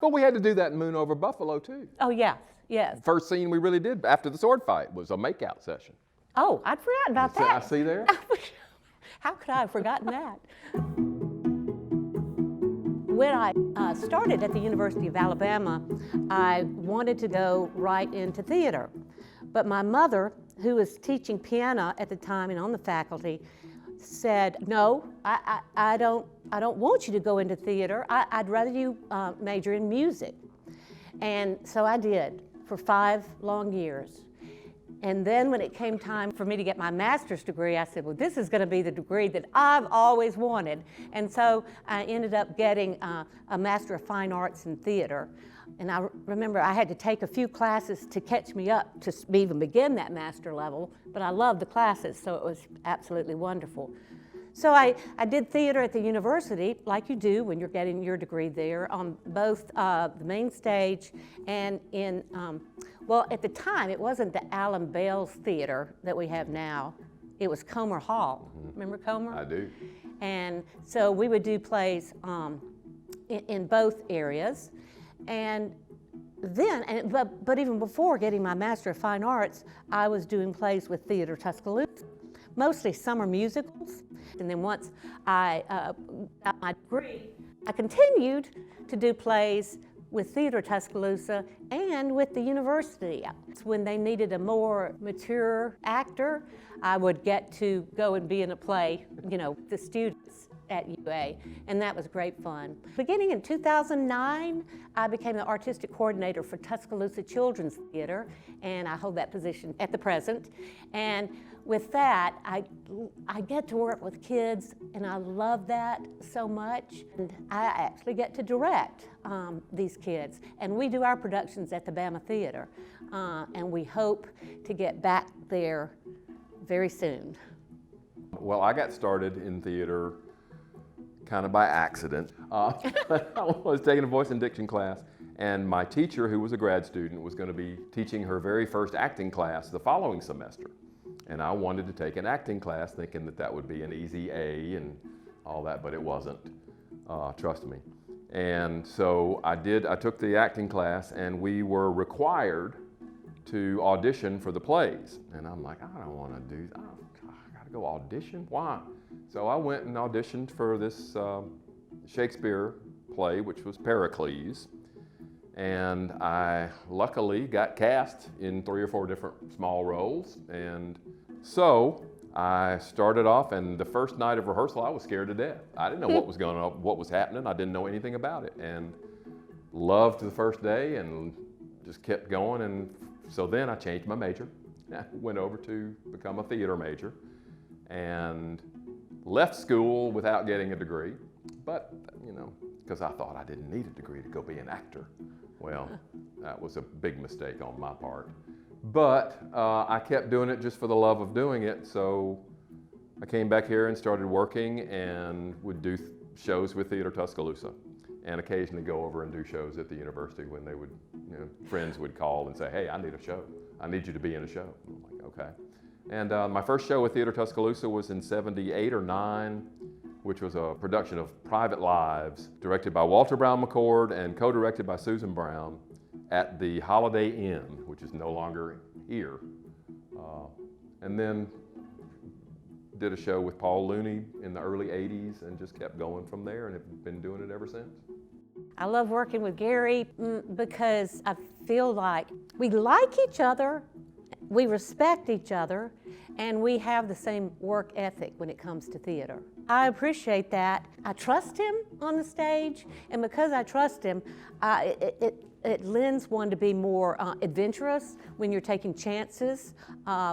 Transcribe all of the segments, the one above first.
Well, we had to do that in Moon Over Buffalo, too. Oh, yes, yes. First scene we really did after the sword fight was a makeout session. Oh, I'd forgotten about that. I see there. How could I have forgotten that? When I started at the University of Alabama, I wanted to go right into theater. But my mother, who was teaching piano at the time and on the faculty, said, no, I don't want you to go into theater. I'd rather you major in music. And so I did for 5 long years. And then when it came time for me to get my master's degree, I said, well, this is going to be the degree that I've always wanted. And so I ended up getting a Master of Fine Arts in Theater. And I remember I had to take a few classes to catch me up to even begin that master level, but I loved the classes, so it was absolutely wonderful. So I did theater at the university, like you do when you're getting your degree there, on both the main stage and in, well, at the time, it wasn't the Alan Bales Theater that we have now. It was Comer Hall. Remember Comer? I do. And so we would do plays in both areas. And then, but even before getting my Master of Fine Arts, I was doing plays with Theater Tuscaloosa, mostly summer musicals. And then once I got my degree, I continued to do plays with Theater Tuscaloosa and with the university. When they needed a more mature actor, I would get to go and be in a play, you know, the students at UA, and that was great fun. Beginning in 2009, I became the artistic coordinator for Tuscaloosa Children's Theater, and I hold that position at the present. And with that, I get to work with kids, and I love that so much. And I actually get to direct these kids, and we do our productions at the Bama Theater, and we hope to get back there very soon. Well, I got started in theater kind of by accident. I was taking a voice and diction class, and my teacher, who was a grad student, was going to be teaching her very first acting class the following semester. And I wanted to take an acting class thinking that that would be an easy A and all that, but it wasn't, trust me. And so I took the acting class, and we were required to audition for the plays. And I'm like, I don't want to do that. I got to go audition? Why? So I went and auditioned for this Shakespeare play, which was Pericles. And I luckily got cast in 3 or 4 different small roles. And so I started off, and the first night of rehearsal, I was scared to death. I didn't know what was going on, what was happening. I didn't know anything about it, and loved the first day and just kept going. And so then I changed my major. I went over to become a theater major and left school without getting a degree, but, you know, because I thought I didn't need a degree to go be an actor. Well, that was a big mistake on my part. But I kept doing it just for the love of doing it, so I came back here and started working and would do shows with Theater Tuscaloosa, and occasionally go over and do shows at the university when they would, you know, friends would call and say, hey, I need a show. I need you to be in a show. I'm like, okay. And my first show with Theater Tuscaloosa was in '78 or '9, which was a production of Private Lives, directed by Walter Brown McCord and co-directed by Susan Brown at the Holiday Inn, which is no longer here. And then did a show with Paul Looney in the early '80s and just kept going from there, and have been doing it ever since. I love working with Gary because I feel like we like each other, we respect each other, and we have the same work ethic when it comes to theater. I appreciate that. I trust him on the stage, and because I trust him, it lends one to be more adventurous when you're taking chances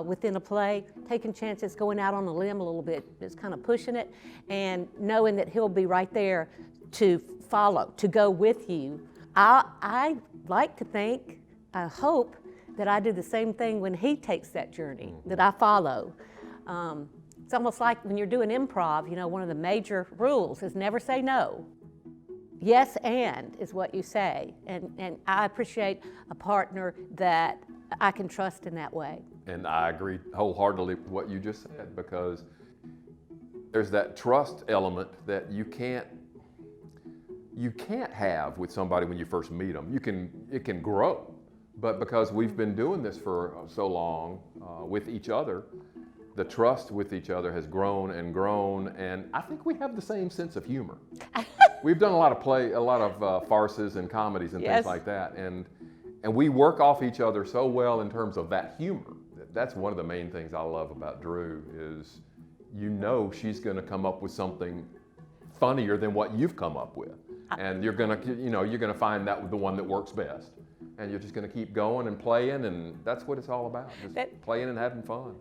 within a play, taking chances, going out on a limb a little bit, just kind of pushing it, and knowing that he'll be right there to follow, to go with you. I like to think, I hope, that I do the same thing when he takes that journey, that I follow. It's almost like when you're doing improv, you know, one of the major rules is never say no. Yes, and is what you say. And I appreciate a partner that I can trust in that way. And I agree wholeheartedly with what you just said, because there's that trust element that you can't you can't have with somebody when you first meet them. It can grow, but because we've been doing this for so long with each other, the trust with each other has grown, and I think we have the same sense of humor. We've done a lot of farces and comedies and things like that, and we work off each other so well in terms of that humor. That's one of the main things I love about Drew is, she's going to come up with something funnier than what you've come up with, and you're going to find that the one that works best, and you're just going to keep going and playing, and that's what it's all about, just playing and having fun.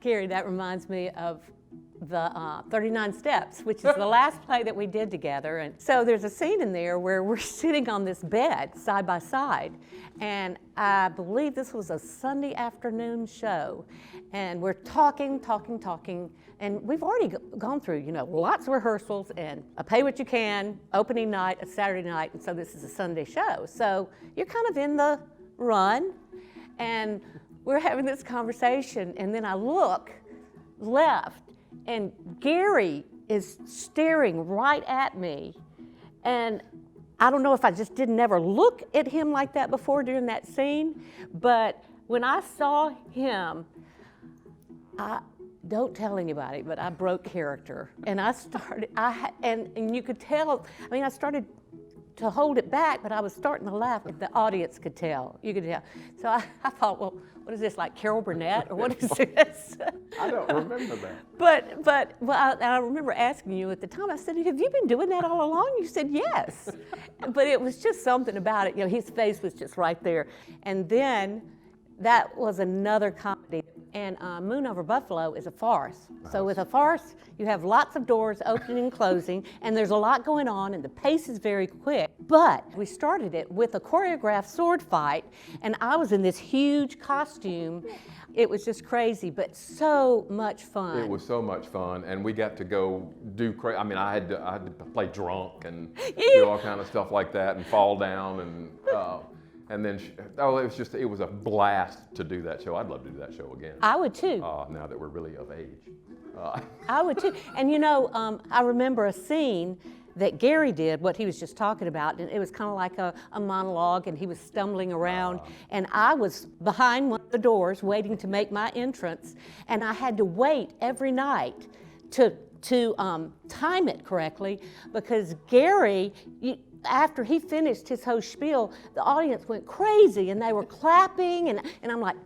Gary, that reminds me of the 39 Steps, which is the last play that we did together. And so there's a scene in there where we're sitting on this bed side by side, and I believe this was a Sunday afternoon show, and we're talking, and we've already gone through, lots of rehearsals and a pay what you can, opening night, a Saturday night, and so this is a Sunday show. So you're kind of in the run, and we're having this conversation, and then I look left, and Gary is staring right at me. And I don't know if I just didn't ever look at him like that before during that scene, but when I saw him, don't tell anybody, but I broke character. And I started, and you could tell, I started to hold it back, but I was starting to laugh, and the audience could tell. You could tell. So I thought, well, what is this, like Carol Burnett, or what is this? I don't remember that. But I remember asking you at the time, I said, have you been doing that all along? You said, yes. But it was just something about it. His face was just right there. And then that was another comedy. And Moon Over Buffalo is a farce. So with a farce, you have lots of doors opening and closing, and there's a lot going on, and the pace is very quick. But we started it with a choreographed sword fight, and I was in this huge costume. It was just crazy, but so much fun. It was so much fun, and we got to go do crazy. I had to play drunk and do all kind of stuff like that, and fall down, and then, it was a blast to do that show. I'd love to do that show again. I would too. Now that we're really of age. I would too. And I remember a scene that Gary did, what he was just talking about, and it was kind of like a monologue, and he was stumbling around, and I was behind one of the doors waiting to make my entrance, and I had to wait every night to time it correctly, because Gary, after he finished his whole spiel, the audience went crazy, and they were clapping, and I'm like,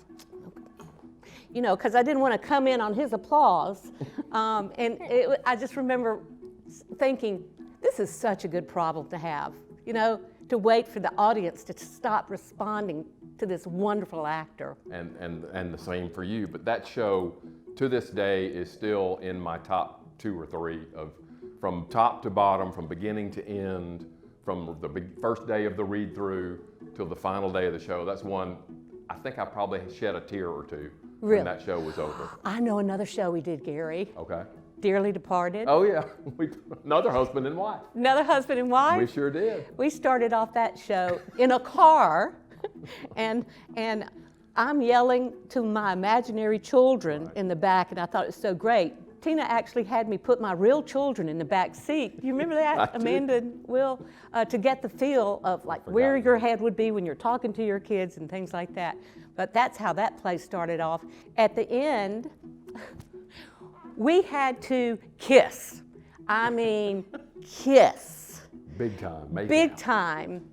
because I didn't want to come in on his applause. I just remember thinking, this is such a good problem to have, to wait for the audience to stop responding to this wonderful actor. And the same for you. But that show, to this day, is still in my top 2 or 3 from top to bottom, from beginning to end, from the first day of the read-through till the final day of the show. That's one, I think I probably shed a tear or two when that show was over. I know another show we did, Gary. Okay. Dearly Departed. Oh yeah, another husband and wife. Another husband and wife. We sure did. We started off that show in a car, and I'm yelling to my imaginary children in the back, and I thought it was so great. Tina actually had me put my real children in the back seat. Do you remember that, Amanda and Will? To get the feel of where your head would be when you're talking to your kids and things like that. But that's how that play started off. At the end, we had to kiss. Kiss. Big time. Big time.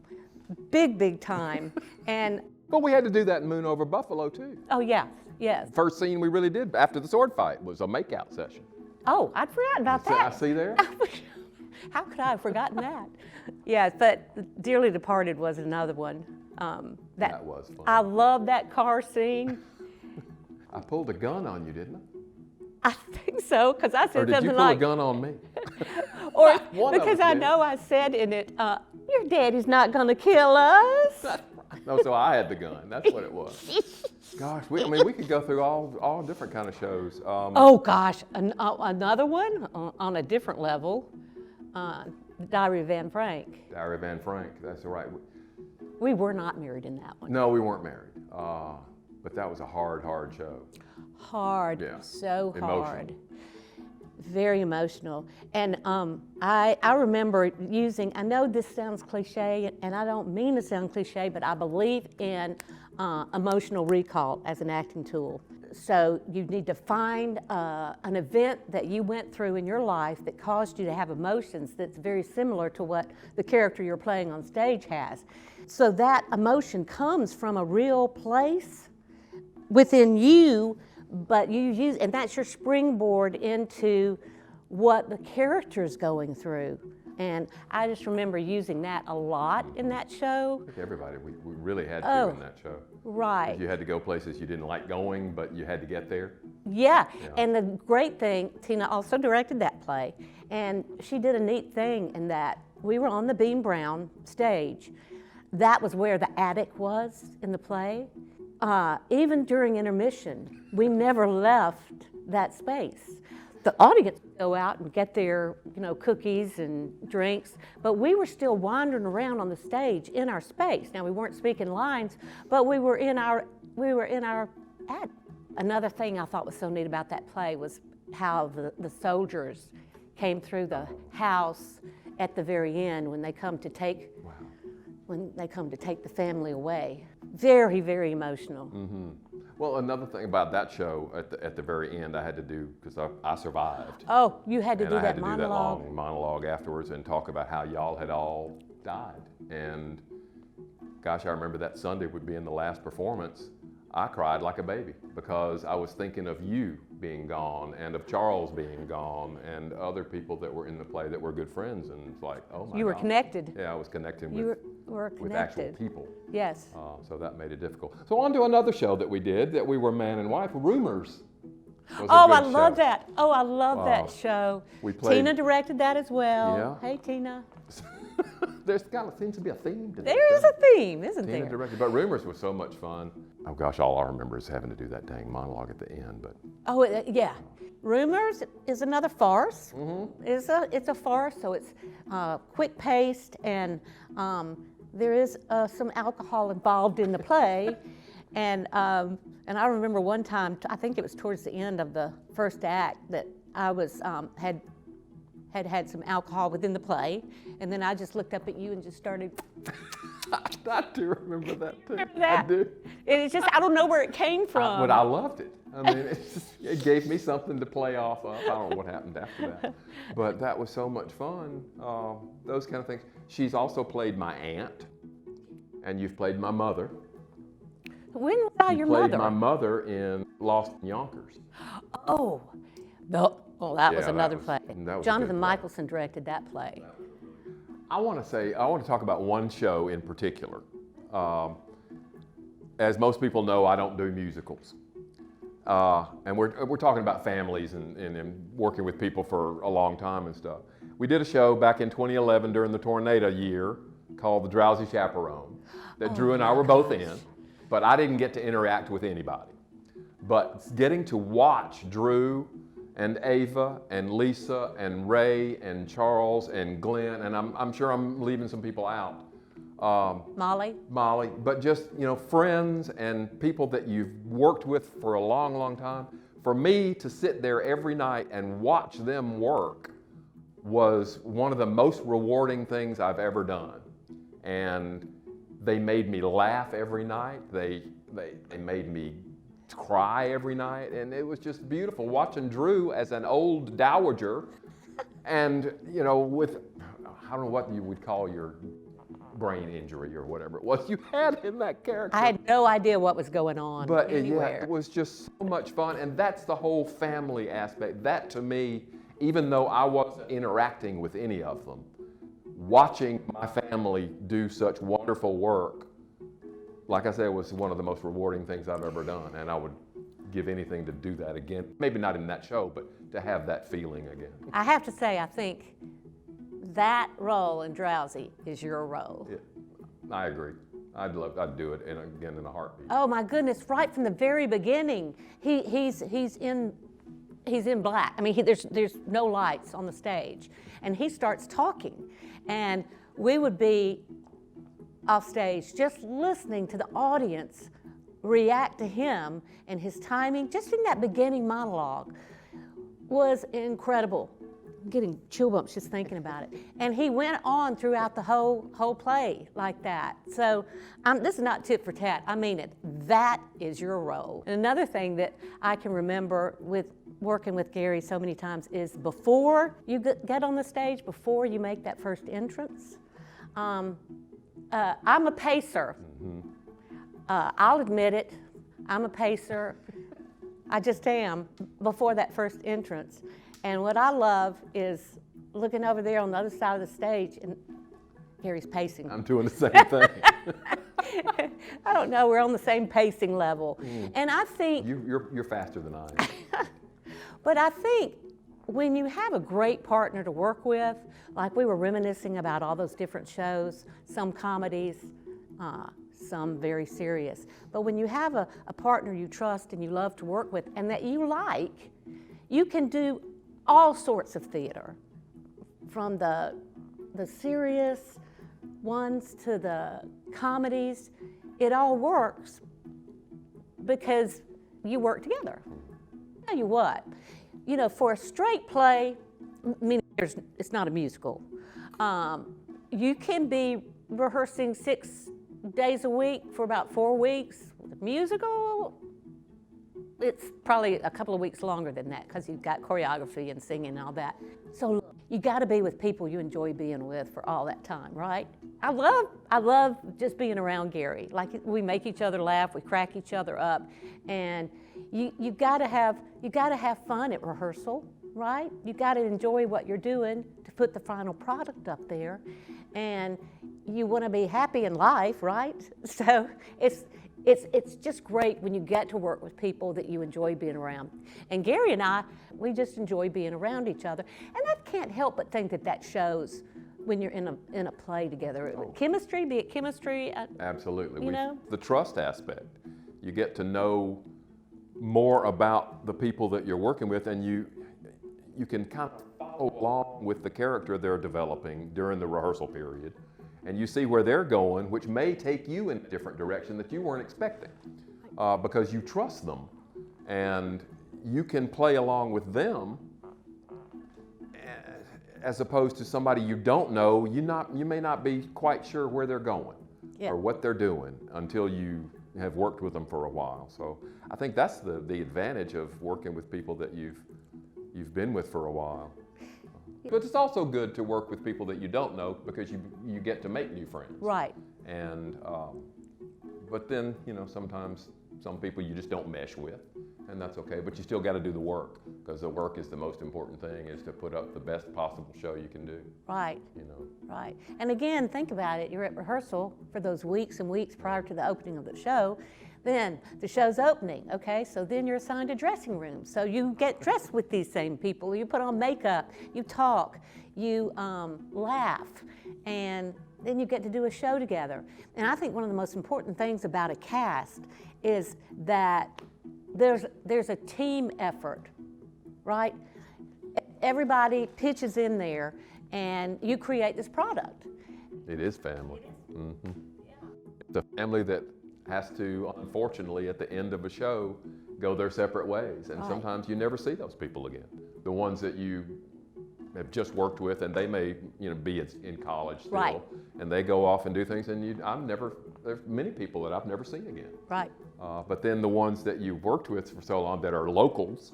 Big time. And well, we had to do that in Moon Over Buffalo too. Oh yeah. Yes. First scene we really did after the sword fight was a makeout session. Oh, I'd forgotten about that. I see there. How could I have forgotten that? Yeah, but Dearly Departed was another one. That was fun. I love that car scene. I pulled a gun on you, didn't I I? think so, because I said or did something you pull like, a gun on me? or because I know I said in it, your daddy's not going to kill us. No, so I had the gun. That's what it was. Gosh, we could go through all different kind of shows. Oh gosh, another one on a different level, Diary of Anne Frank. Diary of Anne Frank, that's right. We were not married in that one. No, we weren't married, but that was a hard show. Hard, yeah. so hard. Emotional. Very emotional. And I remember using, I know this sounds cliche, and I don't mean to sound cliche, but I believe in emotional recall as an acting tool. So you need to find an event that you went through in your life that caused you to have emotions that's very similar to what the character you're playing on stage has. So that emotion comes from a real place within you, but you use, and that's your springboard into what the character's going through. And I just remember using that a lot in that show. I think everybody, we really had to in that show. Right. You had to go places you didn't like going, but you had to get there. Yeah, and the great thing, Tina also directed that play, and she did a neat thing in that we were on the Bean Brown stage. That was where the attic was in the play. Even during intermission, we never left that space. The audience would go out and get their, cookies and drinks, but we were still wandering around on the stage in our space. Now we weren't speaking lines, but we were in our attic. Another thing I thought was so neat about that play was how the soldiers came through the house at the very end when they come to take the family away. Very, very emotional. Mm-hmm. Well, another thing about that show at the very end I had to do, because I survived. Oh, you had to do that monologue. And I had to do that long monologue afterwards and talk about how y'all had all died. And gosh, I remember that Sunday would be in the last performance. I cried like a baby because I was thinking of you being gone and of Charles being gone and other people that were in the play that were good friends. And it's like, oh my God. You were connected. Yeah, I was connecting with actual people. Yes. So that made it difficult. So on to another show that we did that we were man and wife, Rumors. Oh, I love that. Oh, I love that show. Tina directed that as well. Yeah. Hey, Tina. There's kind of seems to be a theme to There is a theme, isn't there? Tina directed, but Rumors was so much fun. Oh gosh, all I remember is having to do that dang monologue at the end. But yeah, Rumors is another farce. Mm-hmm. It's a farce, so it's quick paced, and there is some alcohol involved in the play. And I remember one time, I think it was towards the end of the first act, that I was had some alcohol within the play, and then I just looked up at you and just started. I do remember that too. Remember that? I do. It's just, I don't know where it came from. But I loved it. I mean, it gave me something to play off of. I don't know what happened after that. But that was so much fun. Those kind of things. She's also played my aunt, and you've played my mother. When was your mother? You played my mother in Lost in Yonkers. Oh, no. Well, that was another play. Jonathan play. Michelson directed that play. I want to talk about one show in particular. As most people know, I don't do musicals. And we're talking about families and working with people for a long time and stuff. We did a show back in 2011 during the tornado year called The Drowsy Chaperone that Drew and I were both in, but I didn't get to interact with anybody. But getting to watch Drew and Ava and Lisa and Ray and Charles and Glenn, and I'm sure I'm leaving some people out. Molly, but just, friends and people that you've worked with for a long, long time. For me to sit there every night and watch them work was one of the most rewarding things I've ever done. And they made me laugh every night. They made me cry every night, and it was just beautiful watching Drew as an old dowager, and with, I don't know what you would call your brain injury or whatever it was you had in that character. I had no idea what was going on anywhere. It was just so much fun, and that's the whole family aspect. That to me, even though I wasn't interacting with any of them, watching my family do such wonderful work, like I said, was one of the most rewarding things I've ever done, and I would give anything to do that again. Maybe not in that show, but to have that feeling again. I have to say, I think that role in Drowsy is your role. Yeah, I agree. I'd do it again in a heartbeat. Oh my goodness! Right from the very beginning, he's in black. I mean, there's no lights on the stage, and he starts talking, and we would be off stage just listening to the audience react to him and his timing. Just in that beginning monologue was incredible. I'm getting chill bumps just thinking about it. And he went on throughout the whole play like that. So this is not tit for tat. I mean it. That is your role. And another thing that I can remember with working with Gary so many times is before you get on the stage, before you make that first entrance, I'm a pacer. Mm-hmm. I'll admit it. I'm a pacer. I just am before that first entrance. And what I love is looking over there on the other side of the stage and Gary's pacing. I'm doing the same thing. I don't know, we're on the same pacing level. And I think... You're faster than I am. But I think when you have a great partner to work with, like we were reminiscing about all those different shows, some comedies, some very serious. But when you have a partner you trust and you love to work with and that you like, you can do all sorts of theater, from the serious ones to the comedies. It all works because you work together. I'll tell you what, you know, for a straight play, meaning it's not a musical, you can be rehearsing 6 days a week for about 4 weeks. With a musical, it's probably a couple of weeks longer than that because you've got choreography and singing and all that. So look, you got to be with people you enjoy being with for all that time, right? I love just being around Gary. Like, we make each other laugh, we crack each other up, and you got to have fun at rehearsal, right? You got to enjoy what you're doing to put the final product up there, and you want to be happy in life, right? So it's just great when you get to work with people that you enjoy being around. And Gary and I, we just enjoy being around each other. And I can't help but think that shows when you're in a play together. Chemistry, be it chemistry. Absolutely. You know? The trust aspect. You get to know more about the people that you're working with, and you can kind of follow along with the character they're developing during the rehearsal period. And you see where they're going, which may take you in a different direction that you weren't expecting, because you trust them, and you can play along with them, as opposed to somebody you don't know. You may not be quite sure where they're going or what they're doing until you have worked with them for a while. So I think that's the advantage of working with people that you've been with for a while. But it's also good to work with people that you don't know, because you get to make new friends. Right. And but then, you know, sometimes some people you just don't mesh with, and that's okay. But you still got to do the work, because the work is the most important thing, is to put up the best possible show you can do. Right. You know. Right. And again, think about it. You're at rehearsal for those weeks and weeks prior to the opening of the show. Then the show's opening, okay? So then you're assigned a dressing room. So you get dressed with these same people. You put on makeup, you talk, you laugh, and then you get to do a show together. And I think one of the most important things about a cast is that there's a team effort, right? Everybody pitches in there, and you create this product. It is family. Mm-hmm. It's a family that has to, unfortunately, at the end of a show, go their separate ways. And sometimes you never see those people again. The ones that you have just worked with, and they may, you know, be in college still, and they go off and do things, and there's many people that I've never seen again. Right. But then the ones that you've worked with for so long that are locals,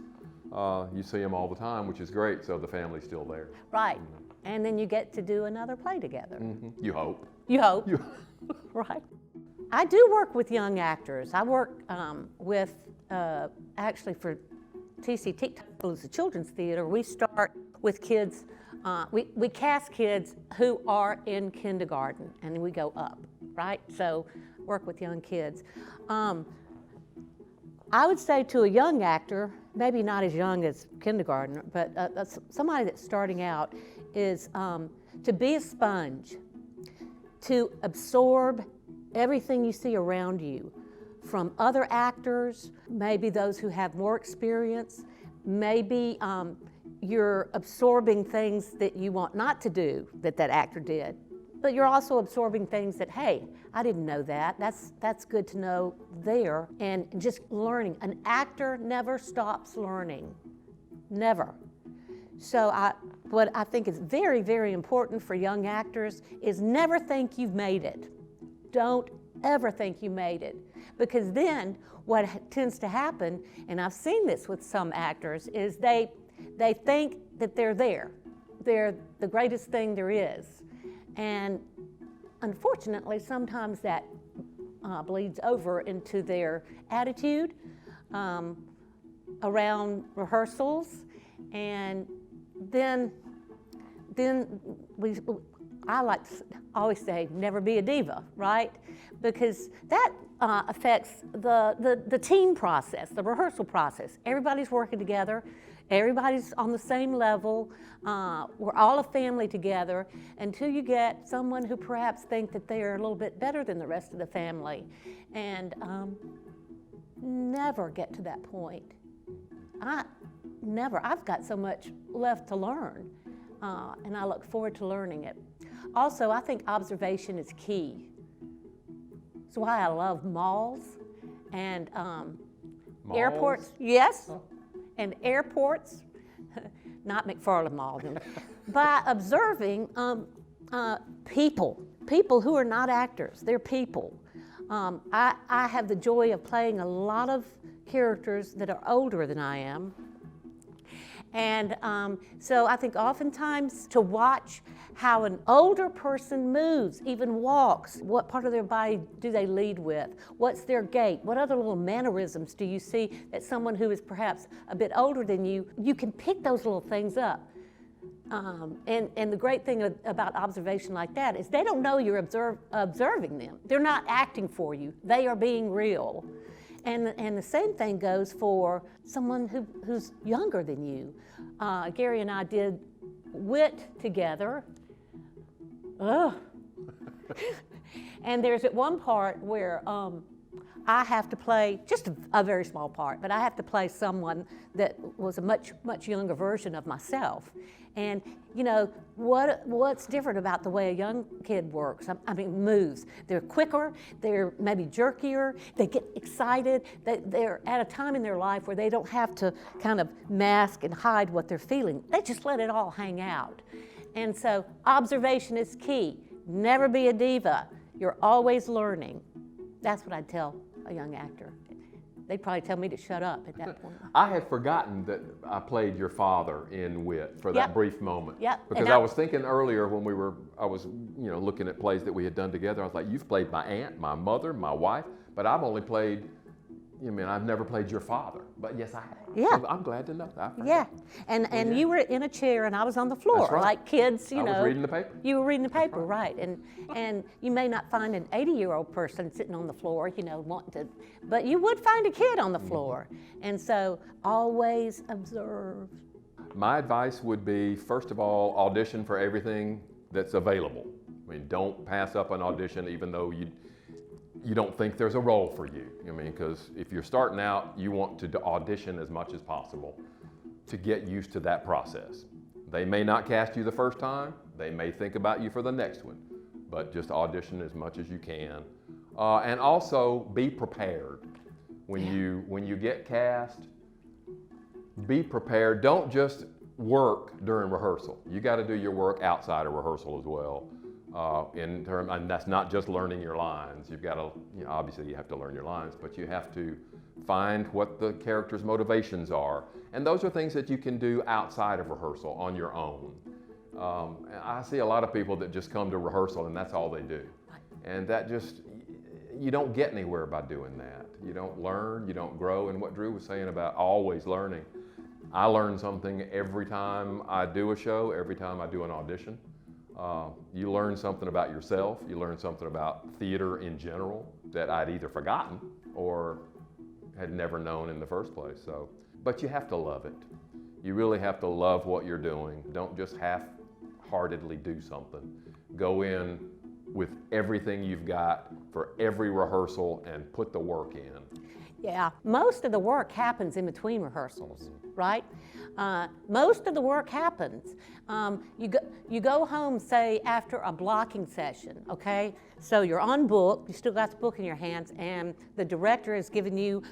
you see them all the time, which is great, so the family's still there. Right. And then you get to do another play together. Mm-hmm. You hope. You hope. Right. I do work with young actors. I work with, actually for TCT, the Children's Theater, we start with kids, we cast kids who are in kindergarten, and we go up, right? So work with young kids. I would say to a young actor, maybe not as young as kindergarten, but somebody that's starting out, is to be a sponge, to absorb everything you see around you, from other actors, maybe those who have more experience, maybe you're absorbing things that you want not to do that actor did, but you're also absorbing things that, hey, I didn't know that. That's good to know there, and just learning. An actor never stops learning. never. So what I think is very, very important for young actors is never think you've made it. Don't ever think you made it. Because then what tends to happen, and I've seen this with some actors, is they think that they're there. They're the greatest thing there is. And unfortunately, sometimes that bleeds over into their attitude around rehearsals, and then I like to always say, never be a diva, right? Because that affects the team process, the rehearsal process. Everybody's working together, everybody's on the same level, we're all a family together, until you get someone who perhaps think that they are a little bit better than the rest of the family. And never get to that point. I've got so much left to learn, and I look forward to learning it. Also, I think observation is key. That's why I love malls and airports. Yes, and airports, not McFarland Mall. By observing people who are not actors, they're people. I have the joy of playing a lot of characters that are older than I am. And so I think oftentimes to watch how an older person moves, even walks, what part of their body do they lead with, what's their gait, what other little mannerisms do you see that someone who is perhaps a bit older than you can pick those little things up. And the great thing about observation like that is they don't know you're observing them. They're not acting for you. They are being real. And the same thing goes for someone who's younger than you. Gary and I did Wit together. Ugh. And there's at one part where I have to play, just a very small part, but I have to play someone that was a much, much younger version of myself. And you know, what's different about the way a young kid works? I mean, moves. They're quicker, they're maybe jerkier, they get excited, they're at a time in their life where they don't have to kind of mask and hide what they're feeling. They just let it all hang out. And so observation is key. Never be a diva. You're always learning. That's what I'd tell a young actor. They'd probably tell me to shut up at that point. I had forgotten that I played your father in Wit for that brief moment. Yep. Because I was thinking earlier when I was looking at plays that we had done together, I was like, you've played my aunt, my mother, my wife, but I've only played, I've never played your father. But yes, I have. Yeah. So I'm glad to know that. Yeah. And you were in a chair and I was on the floor. That's right. Like kids, I was reading the paper. You were reading the paper, right. And you may not find an 80-year-old person sitting on the floor, wanting to, but you would find a kid on the floor. And so always observe. My advice would be, first of all, audition for everything that's available. I mean, don't pass up an audition even though you don't think there's a role for you. Because if you're starting out, you want to audition as much as possible to get used to that process. They may not cast you the first time, they may think about you for the next one, but just audition as much as you can. And also be prepared. When you get cast, be prepared. Don't just work during rehearsal. You got to do your work outside of rehearsal as well. And that's not just learning your lines. You've got to, obviously you have to learn your lines, but you have to find what the character's motivations are. And those are things that you can do outside of rehearsal on your own. I see a lot of people that just come to rehearsal and that's all they do. And that you don't get anywhere by doing that. You don't learn, you don't grow. And what Drew was saying about always learning, I learn something every time I do a show, every time I do an audition. You learn something about yourself, you learn something about theater in general that I'd either forgotten or had never known in the first place. But you have to love it. You really have to love what you're doing. Don't just half-heartedly do something. Go in with everything you've got for every rehearsal and put the work in. Yeah, most of the work happens in between rehearsals, right? Most of the work happens. You go home, say, after a blocking session, okay? So you're on book, you still got the book in your hands, and the director has given you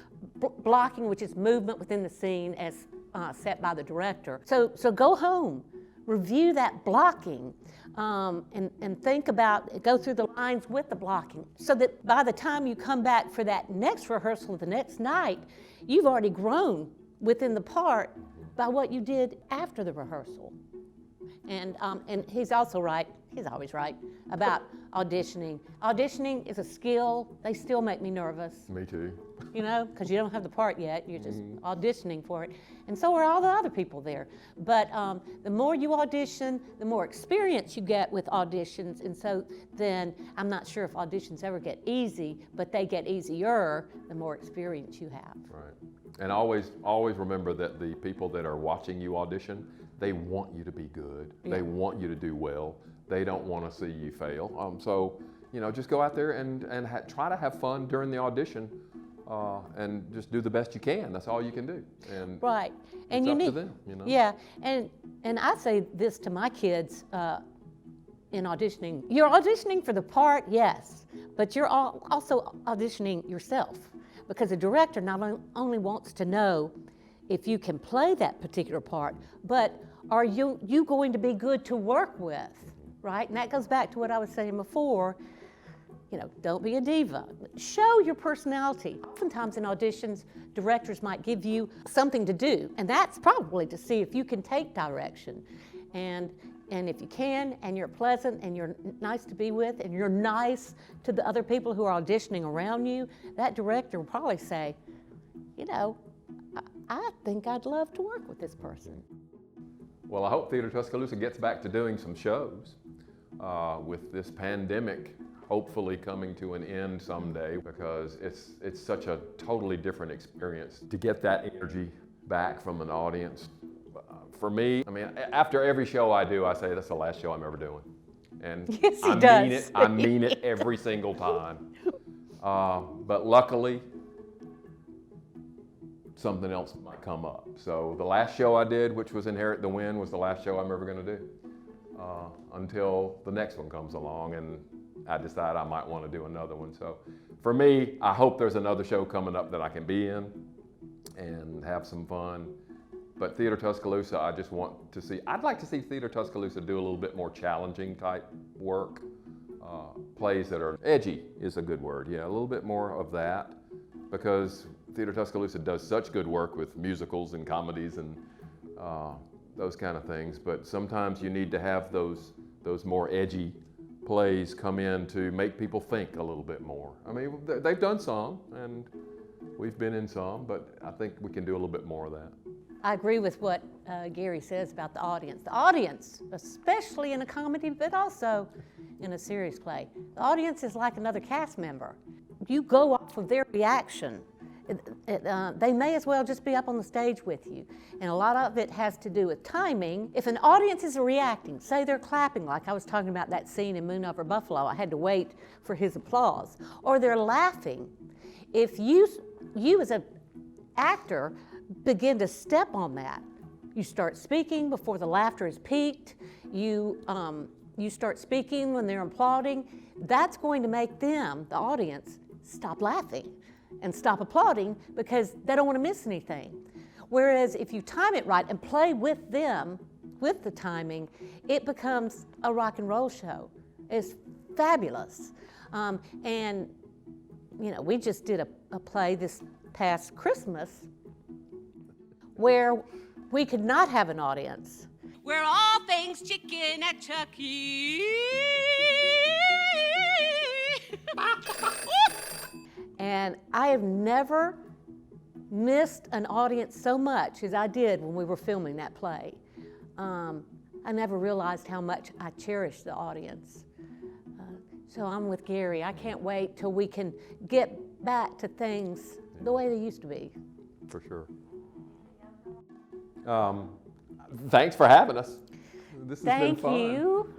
blocking, which is movement within the scene, as set by the director. So go home, review that blocking, and think about, go through the lines with the blocking, so that by the time you come back for that next rehearsal the next night, you've already grown within the part by what you did after the rehearsal. And he's also right, he's always right, about auditioning. Auditioning is a skill. They still make me nervous. Me too. You know, because you don't have the part yet, you're just auditioning for it. And so are all the other people there. But the more you audition, the more experience you get with auditions. And so then, I'm not sure if auditions ever get easy, but they get easier the more experience you have. Right. And always remember that the people that are watching you audition, they want you to be good. Yeah. They want you to do well. They don't want to see you fail. So, you know, just go out there and try to have fun during the audition, and just do the best you can. That's all you can do. And right. And it's you up need to them, you know? Yeah. And I say this to my kids in auditioning. You're auditioning for the part, yes, but you're also auditioning yourself, because the director not only wants to know if you can play that particular part, but are you going to be good to work with, right? And that goes back to what I was saying before. You know, don't be a diva. Show your personality. Oftentimes in auditions, directors might give you something to do, and that's probably to see if you can take direction. And if you can, and you're pleasant, and you're nice to be with, and you're nice to the other people who are auditioning around you, that director will probably say, you know, I think I'd love to work with this person. Well, I hope Theater Tuscaloosa gets back to doing some shows with this pandemic hopefully coming to an end someday, because it's such a totally different experience to get that energy back from an audience. For me, I mean, after every show I do, I say that's the last show I'm ever doing. And yes, he I does. mean it. I mean it every single time. But luckily, something else might come up. So the last show I did, which was Inherit the Wind, was the last show I'm ever going to do until the next one comes along, and I decide I might want to do another one. So for me, I hope there's another show coming up that I can be in and have some fun. But Theater Tuscaloosa, I just want to see, I'd like to see Theater Tuscaloosa do a little bit more challenging type work. Plays that are edgy is a good word, yeah, a little bit more of that, because Theater Tuscaloosa does such good work with musicals and comedies and those kind of things, but sometimes you need to have those more edgy plays come in to make people think a little bit more. I mean, they've done some, and we've been in some, but I think we can do a little bit more of that. I agree with what Gary says about the audience. The audience, especially in a comedy, but also in a serious play, the audience is like another cast member. You go off of their reaction. They may as well just be up on the stage with you. And a lot of it has to do with timing. If an audience is reacting, say they're clapping, like I was talking about that scene in Moon Over Buffalo, I had to wait for his applause, or they're laughing. If you as an actor begin to step on that, you start speaking before the laughter is peaked, you start speaking when they're applauding, that's going to make them, the audience, stop laughing and stop applauding, because they don't want to miss anything. Whereas if you time it right and play with them, with the timing, it becomes a rock and roll show. It's fabulous. And you know, we just did a play this past Christmas where we could not have an audience. We're all things chicken at Chuck E. And I have never missed an audience so much as I did when we were filming that play. I never realized how much I cherished the audience. So I'm with Gary. I can't wait till we can get back to things the way they used to be. For sure. Thanks for having us. This has been fun. Thank you.